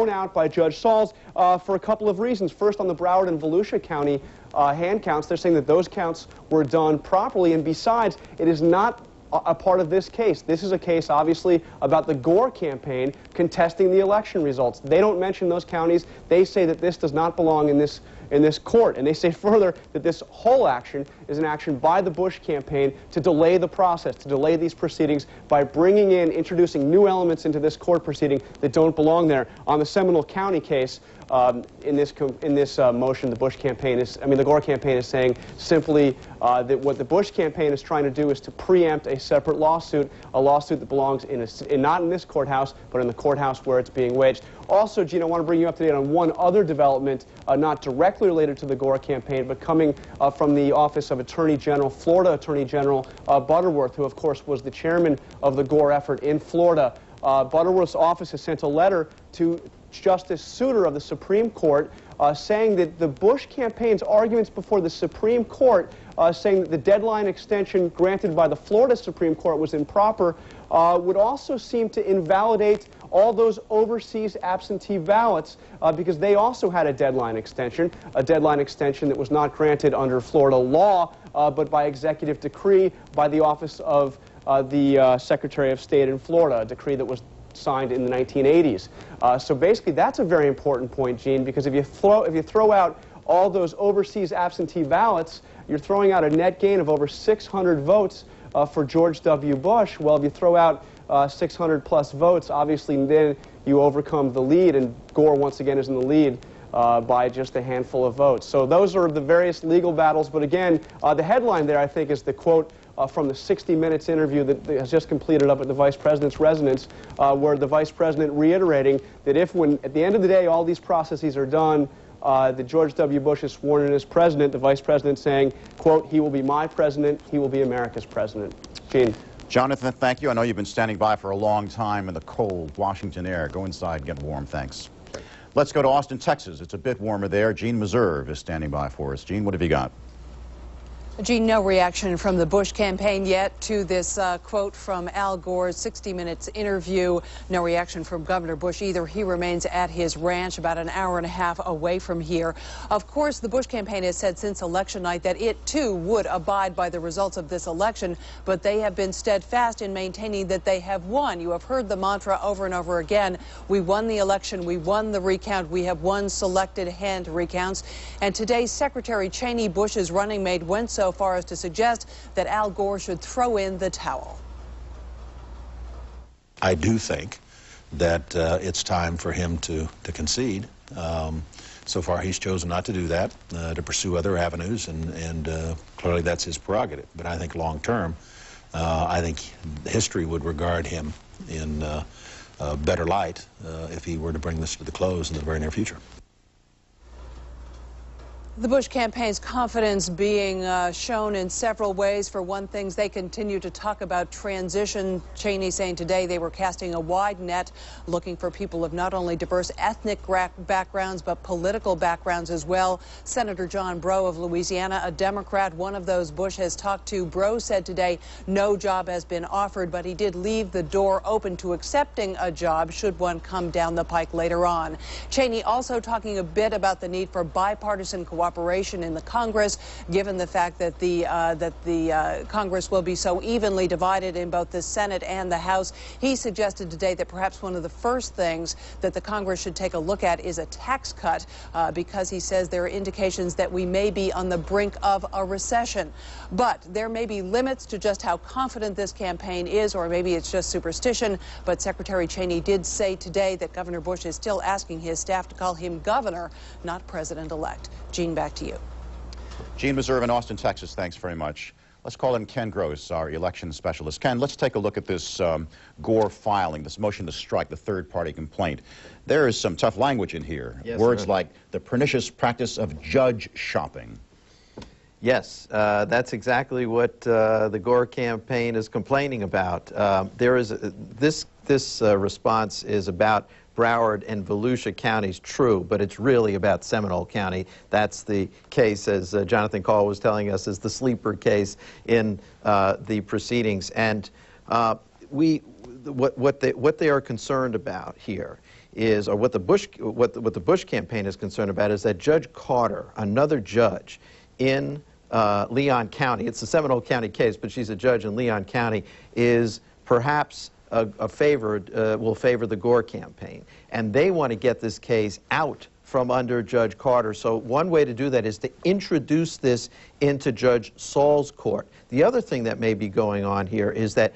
thrown out by Judge Sauls for a couple of reasons. First, on the Broward and Volusia County hand counts, they're saying that those counts were done properly, and besides, it is not a part of this case. This is a case, obviously, about the Gore campaign contesting the election results. They don't mention those counties. They say that this does not belong in this court, and they say further that this whole action is an action by the Bush campaign to delay the process, to delay these proceedings by introducing new elements into this court proceeding that don't belong there. On the Seminole County case, in this motion, the Gore campaign is saying simply that what the Bush campaign is trying to do is to preempt a separate lawsuit, a lawsuit that belongs not in this courthouse, but in the courthouse where it's being waged. Also, Gene, I want to bring you up to date on one other development, not directly related to the Gore campaign, but coming from the office of Florida Attorney General Butterworth, who, of course, was the chairman of the Gore effort in Florida. Butterworth's office has sent a letter to Justice Souter of the Supreme Court saying that the Bush campaign's arguments before the Supreme Court saying that the deadline extension granted by the Florida Supreme Court was improper would also seem to invalidate all those overseas absentee ballots because they also had a deadline extension that was not granted under Florida law but by executive decree by the office of the Secretary of State in Florida, a decree that was signed in the 1980s. So basically, that's a very important point, Gene, because if you throw out all those overseas absentee ballots, you're throwing out a net gain of over 600 votes for George W. Bush. Well, if you throw out 600 plus votes, obviously then you overcome the lead, and Gore once again is in the lead by just a handful of votes. So those are the various legal battles. But again, the headline there, I think, is the quote from the 60 Minutes interview that has just completed up at the Vice President's residence, where the Vice President reiterating that at the end of the day, all these processes are done, that George W. Bush is sworn in as president, the Vice President saying, quote, "He will be my president, he will be America's president." Gene. Jonathan, thank you. I know you've been standing by for a long time in the cold Washington air. Go inside and get warm. Thanks. Let's go to Austin, Texas. It's a bit warmer there. Gene Meserve is standing by for us. Gene, what have you got? Gene, no reaction from the Bush campaign yet to this quote from Al Gore's 60 Minutes interview. No reaction from Governor Bush either. He remains at his ranch about an hour and a half away from here. Of course, the Bush campaign has said since election night that it, too, would abide by the results of this election, but they have been steadfast in maintaining that they have won. You have heard the mantra over and over again. We won the election. We won the recount. We have won selected hand recounts. And today, Secretary Cheney, Bush's running mate, went so far as to suggest that Al Gore should throw in the towel. I do think that it's time for him to concede. So far, he's chosen not to do that, to pursue other avenues, and clearly that's his prerogative. But I think long term, I think history would regard him in a better light if he were to bring this to the close in the very near future. The Bush campaign's confidence being shown in several ways. For one thing, they continue to talk about transition. Cheney saying today they were casting a wide net, looking for people of not only diverse ethnic backgrounds, but political backgrounds as well. Senator John Breaux of Louisiana, a Democrat, one of those Bush has talked to. Breaux said today no job has been offered, but he did leave the door open to accepting a job should one come down the pike later on. Cheney also talking a bit about the need for bipartisan cooperation in the Congress, given the fact that the Congress will be so evenly divided in both the Senate and the House. He suggested today that perhaps one of the first things that the Congress should take a look at is a tax cut, because he says there are indications that we may be on the brink of a recession. But there may be limits to just how confident this campaign is, or maybe it's just superstition. But Secretary Cheney did say today that Governor Bush is still asking his staff to call him governor, not president-elect. Gene, back to you. Gene Meserve in Austin, Texas, thanks very much. Let's call in Ken Gross, our election specialist. Ken, let's take a look at this Gore filing, this motion to strike, the third-party complaint. There is some tough language in here. Yes, words sir. like the pernicious practice of judge shopping. Yes, that's exactly what the Gore campaign is complaining about. This response is about Broward and Volusia counties, true, but it's really about Seminole County. That's the case, as Jonathan Call was telling us, is the sleeper case in the proceedings. And what they are concerned about here is, or what the Bush campaign is concerned about, is that Judge Carter, another judge in Leon County, it's a Seminole County case, but she's a judge in Leon County, is perhaps will favor the Gore campaign. And they want to get this case out from under Judge Carter. So one way to do that is to introduce this into Judge Saul's court. The other thing that may be going on here is that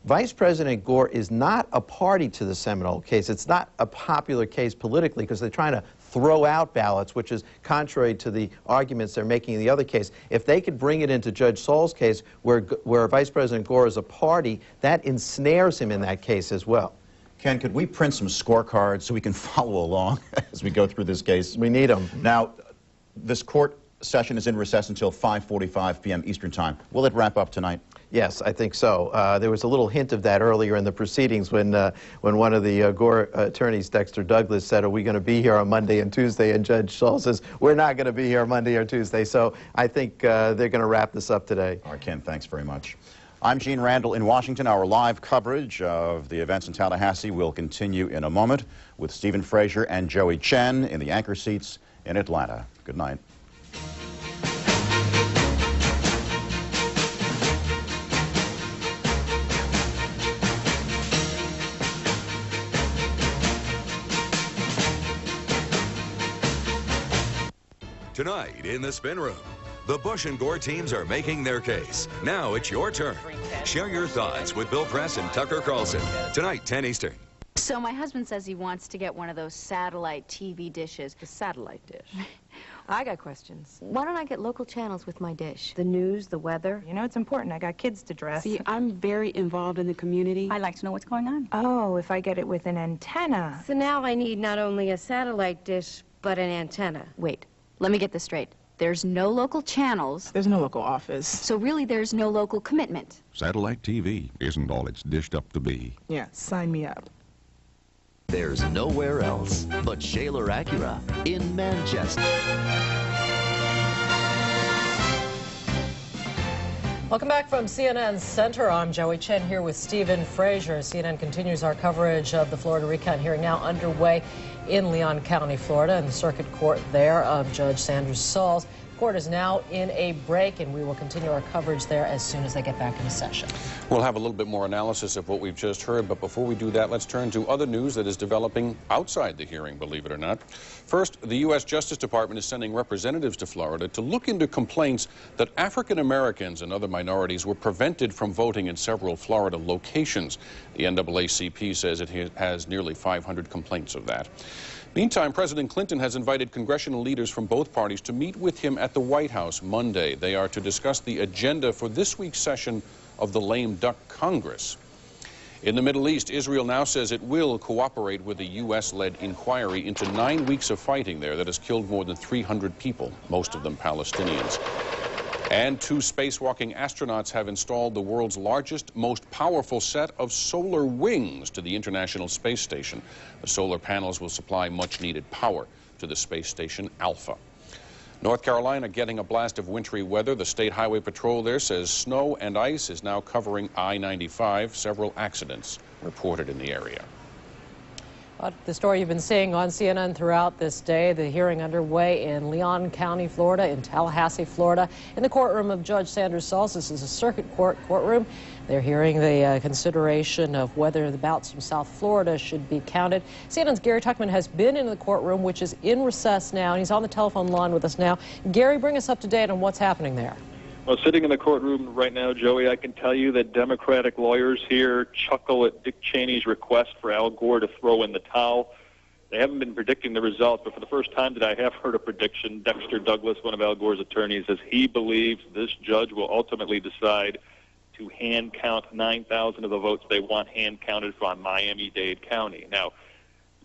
Vice President Gore is not a party to the Seminole case. It's not a popular case politically because they're trying to throw out ballots, which is contrary to the arguments they're making in the other case. If they could bring it into Judge Saul's case, where Vice President Gore is a party, that ensnares him in that case as well. Ken, could we print some scorecards so we can follow along as we go through this case? We need them. Now, this court session is in recess until 5:45 p.m. Eastern Time. Will it wrap up tonight? Yes, I think so. There was a little hint of that earlier in the proceedings when one of the Gore attorneys, Dexter Douglas, said, are we going to be here on Monday and Tuesday? And Judge Saul says, we're not going to be here Monday or Tuesday. So I think they're going to wrap this up today. All right, Ken, thanks very much. I'm Gene Randall in Washington. Our live coverage of the events in Tallahassee will continue in a moment with Stephen Frazier and Joey Chen in the anchor seats in Atlanta. Good night. Tonight in the Spin Room, the Bush and Gore teams are making their case. Now it's your turn. Share your thoughts with Bill Press and Tucker Carlson. Tonight, 10 Eastern. So my husband says he wants to get one of those satellite TV dishes. The satellite dish. I got questions. Why don't I get local channels with my dish? The news, the weather. You know, it's important. I got kids to dress. See, I'm very involved in the community. I like to know what's going on. Oh, if I get it with an antenna. So now I need not only a satellite dish, but an antenna. Wait, let me get this straight. There's no local channels. There's no local office. So really there's no local commitment. Satellite TV isn't all it's dished up to be. Yeah, sign me up. There's nowhere else but Shaler Acura in Manchester. Welcome back from CNN Center. I'm Joey Chen here with Stephen Frazier. CNN continues our coverage of the Florida recount hearing now underway in Leon County, Florida, in the circuit court there of Judge Sanders Sauls. The court is now in a break, and we will continue our coverage there as soon as they get back into session. We'll have a little bit more analysis of what we've just heard, but before we do that, let's turn to other news that is developing outside the hearing, believe it or not. First, the U.S. Justice Department is sending representatives to Florida to look into complaints that African Americans and other minorities were prevented from voting in several Florida locations. The NAACP says it has nearly 500 complaints of that. Meantime, President Clinton has invited congressional leaders from both parties to meet with him at the White House Monday. They are to discuss the agenda for this week's session of the lame duck Congress. In the Middle East, Israel now says it will cooperate with a U.S.-led inquiry into 9 weeks of fighting there that has killed more than 300 people, most of them Palestinians. And 2 spacewalking astronauts have installed the world's largest, most powerful set of solar wings to the International Space Station. The solar panels will supply much-needed power to the space station Alpha. North Carolina getting a blast of wintry weather. The State Highway Patrol there says snow and ice is now covering I-95. Several accidents reported in the area. The story you've been seeing on CNN throughout this day, the hearing underway in Leon County, Florida, in Tallahassee, Florida, in the courtroom of Judge Sanders Sauls. This is a circuit courtroom. They're hearing the consideration of whether the ballots from South Florida should be counted. CNN's Gary Tuckman has been in the courtroom, which is in recess now, and he's on the telephone line with us now. Gary, bring us up to date on what's happening there. Well, sitting in the courtroom right now, Joey, I can tell you that Democratic lawyers here chuckle at Dick Cheney's request for Al Gore to throw in the towel. They haven't been predicting the results, but for the first time that I have heard a prediction, Dexter Douglas, one of Al Gore's attorneys, says he believes this judge will ultimately decide to hand count 9,000 of the votes they want hand counted from Miami-Dade County. Now,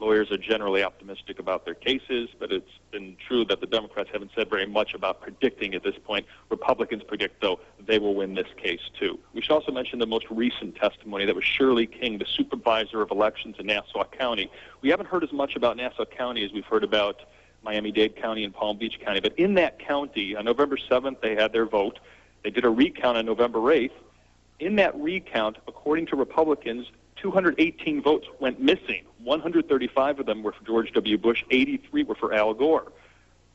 lawyers are generally optimistic about their cases, but it's been true that the Democrats haven't said very much about predicting at this point. Republicans predict, though, they will win this case, too. We should also mention the most recent testimony. That was Shirley King, the supervisor of elections in Nassau County. We haven't heard as much about Nassau County as we've heard about Miami-Dade County and Palm Beach County. But in that county, on November 7th, they had their vote. They did a recount on November 8th. In that recount, according to Republicans, 218 votes went missing. 135 of them were for George W. Bush, 83 were for Al Gore.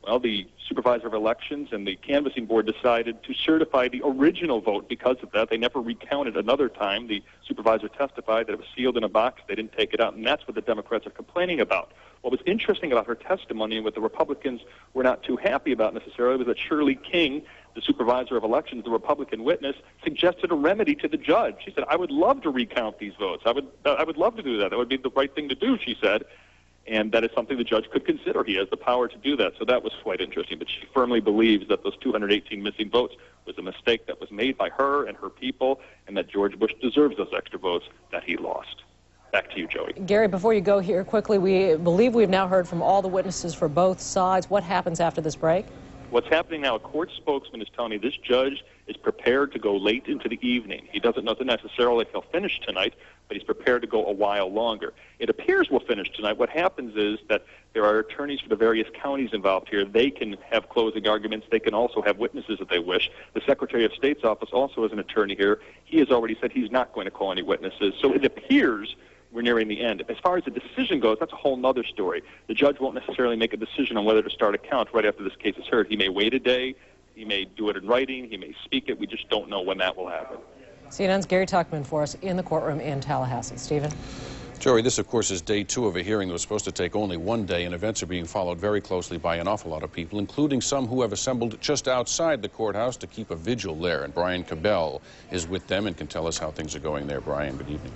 Well, the supervisor of elections and the canvassing board decided to certify the original vote because of that. They never recounted another time. The supervisor testified that it was sealed in a box. They didn't take it out, and that's what the Democrats are complaining about. What was interesting about her testimony and what the Republicans were not too happy about necessarily was that Shirley King, the supervisor of elections, the Republican witness, suggested a remedy to the judge. She said, I would love to recount these votes. I would love to do that. That would be the right thing to do, she said. And that is something the judge could consider. He has the power to do that. So that was quite interesting. But she firmly believes that those 218 missing votes was a mistake that was made by her and her people, and that George Bush deserves those extra votes that he lost. Back to you, Joey. Gary, before you go here quickly, we believe we've now heard from all the witnesses for both sides. What happens after this break? What's happening now, a court spokesman is telling me this judge is prepared to go late into the evening. He doesn't know necessarily if he'll finish tonight, but he's prepared to go a while longer. It appears we'll finish tonight. What happens is that there are attorneys for the various counties involved here. They can have closing arguments. They can also have witnesses if they wish. The Secretary of State's office also has an attorney here. He has already said he's not going to call any witnesses. So it appears we're nearing the end. As far as the decision goes, that's a whole other story. The judge won't necessarily make a decision on whether to start a count right after this case is heard. He may wait a day. He may do it in writing. He may speak it. We just don't know when that will happen. CNN's Gary Tuchman for us in the courtroom in Tallahassee. Stephen? Joey, this, of course, is day 2 of a hearing that was supposed to take only one day, and events are being followed very closely by an awful lot of people, including some who have assembled just outside the courthouse to keep a vigil there. And Brian Cabell is with them and can tell us how things are going there. Brian, good evening.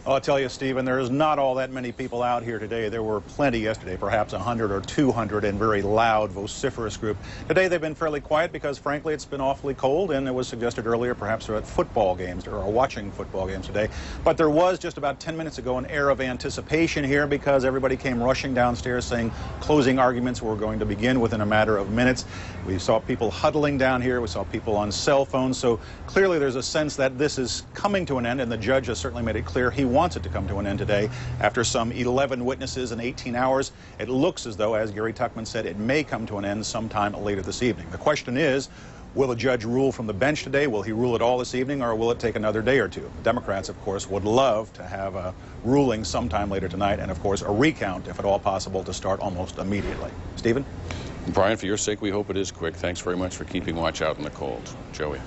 I'll tell you, Stephen, there's not all that many people out here today. There were plenty yesterday, perhaps 100 or 200 in very loud, vociferous group. Today they've been fairly quiet because, frankly, it's been awfully cold, and it was suggested earlier perhaps they're at football games or watching football games today. But there was just about 10 minutes ago an air of anticipation here because everybody came rushing downstairs saying closing arguments were going to begin within a matter of minutes. We saw people huddling down here. We saw people on cell phones. So clearly there's a sense that this is coming to an end, and the judge has certainly made it clear he wants it to come to an end today. After some 11 witnesses in 18 hours, it looks as though, as Gary Tuchman said, it may come to an end sometime later this evening. The question is, will the judge rule from the bench today? Will he rule it all this evening, or will it take another day or two? The Democrats, of course, would love to have a ruling sometime later tonight, and, of course, a recount, if at all possible, to start almost immediately. Stephen? Brian, for your sake, we hope it is quick. Thanks very much for keeping watch out in the cold. Joey?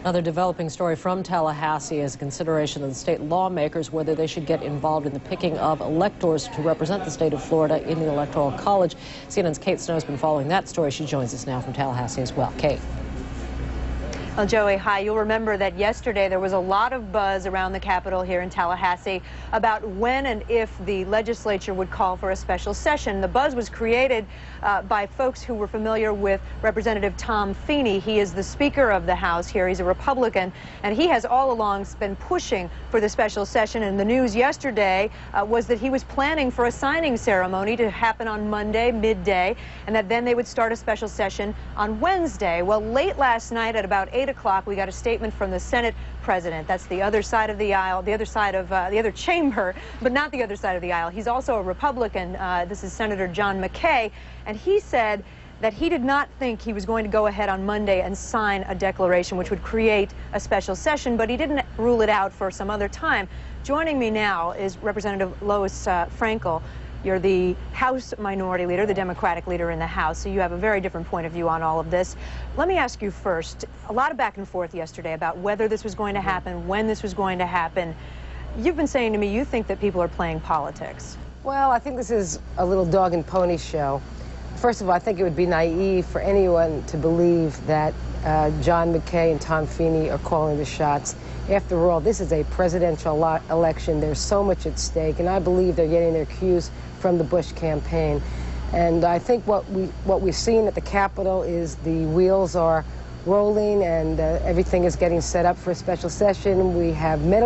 Another developing story from Tallahassee is a consideration of the state lawmakers whether they should get involved in the picking of electors to represent the state of Florida in the Electoral College. CNN's Kate Snow has been following that story. She joins us now from Tallahassee as well. Kate. Well, Joey, hi. You'll remember that yesterday there was a lot of buzz around the Capitol here in Tallahassee about when and if the legislature would call for a special session. The buzz was created by folks who were familiar with Representative Tom Feeney. He is the Speaker of the House here. He's a Republican, and he has all along been pushing for the special session. And the news yesterday was that he was planning for a signing ceremony to happen on Monday, midday, and that then they would start a special session on Wednesday. Well, late last night at about 8 o'clock, we got a statement from the Senate president. That's the other side of the aisle, the other side of the other chamber, but not the other side of the aisle. He's also a Republican. This is Senator John McKay, and he said that he did not think he was going to go ahead on Monday and sign a declaration which would create a special session, but he didn't rule it out for some other time. Joining me now is Representative Lois Frankel. You're the House Minority Leader, the Democratic leader in the House, so you have a very different point of view on all of this. Let me ask you first, a lot of back and forth yesterday about whether this was going to happen, when this was going to happen. You've been saying to me you think that people are playing politics. Well, I think this is a little dog and pony show. First of all, I think it would be naive for anyone to believe that John McKay and Tom Feeney are calling the shots. After all, this is a presidential election. There's so much at stake, and I believe they're getting their cues from the Bush campaign. And I think what we've seen at the Capitol is the wheels are rolling and everything is getting set up for a special session. We have middle